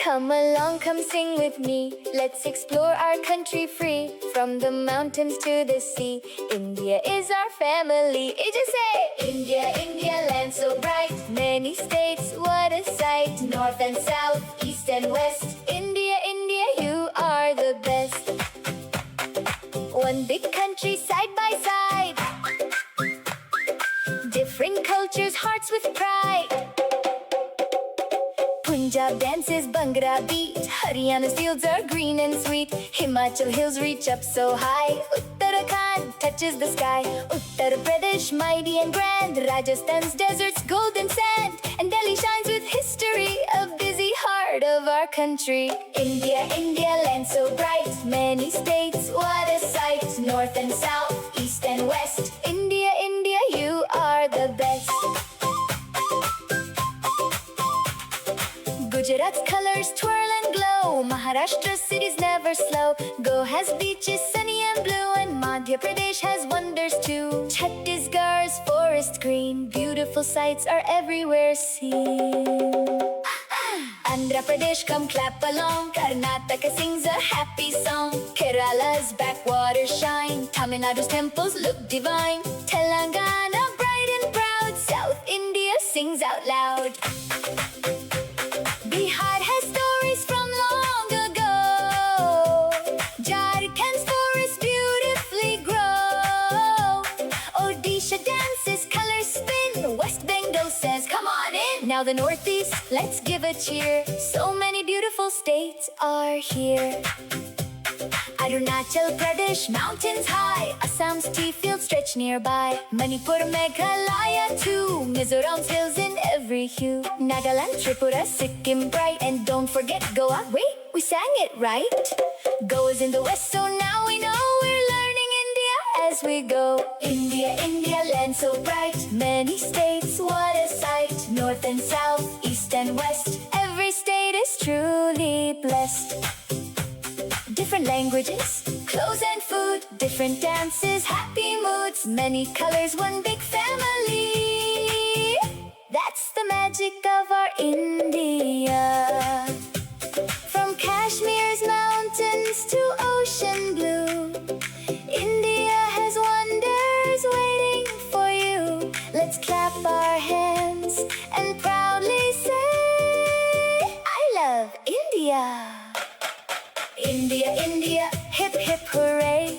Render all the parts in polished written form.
Come along, come sing with me. Let's explore our country free. From the mountains to the sea, India is our family. Just say, India, India, land so bright. Many states, what a sight. North and south, east and west. India, India, you are the best. One big country side by side. Different cultures, hearts with pride. Punjab dances bhangra beat. Haryana's fields are green and sweet. Himachal hills reach up so high. Uttarakhand touches the sky. Uttar Pradesh mighty and grand. Rajasthan's deserts golden sand. And Delhi shines with history, a busy heart of our country. India, India, land so bright. Many states, what a sight. North and south, east and west. India, India, you are the best. Gujarat's colors twirl and glow. Maharashtra's cities never slow. Goa has beaches sunny and blue. And Madhya Pradesh has wonders too. Chhattisgarh's forest green. Beautiful sights are everywhere seen. Andhra Pradesh, come clap along. Karnataka sings a happy song. Kerala's backwaters shine. Tamil Nadu's temples look divine. Telangana bright and proud. South India sings out loud. Bihar has stories from long ago. Jharkhand's forests beautifully grow. Odisha dances, colors spin. West Bengal says, come on in. Now the Northeast, let's give a cheer. So many beautiful states are here. Arunachal Pradesh, mountains high. Assam's tea fields stretch nearby. Manipur, Meghalaya too. Mizoram's hills in every hue. Nagaland, Tripura, Sikkim bright. And don't forget Goa. Wait, we sang it right. Goa's in the west, so now we know we're learning India as we go. India, India, land so bright. Many states, what a sight. North and south, east and west. Every state is truly blessed. Different languages, clothes and food. Different dances, happy moods. Many colors, one big family. That's the magic of our India. From Kashmir's mountains to ocean blue, India has wonders waiting for you. Let's clap our hands and proudly say, I love India. India, India, hip hip hooray.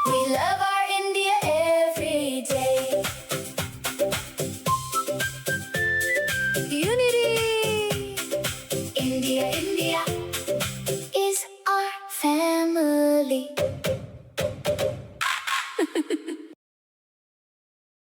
We love our India every day. Unity. India, India is our family.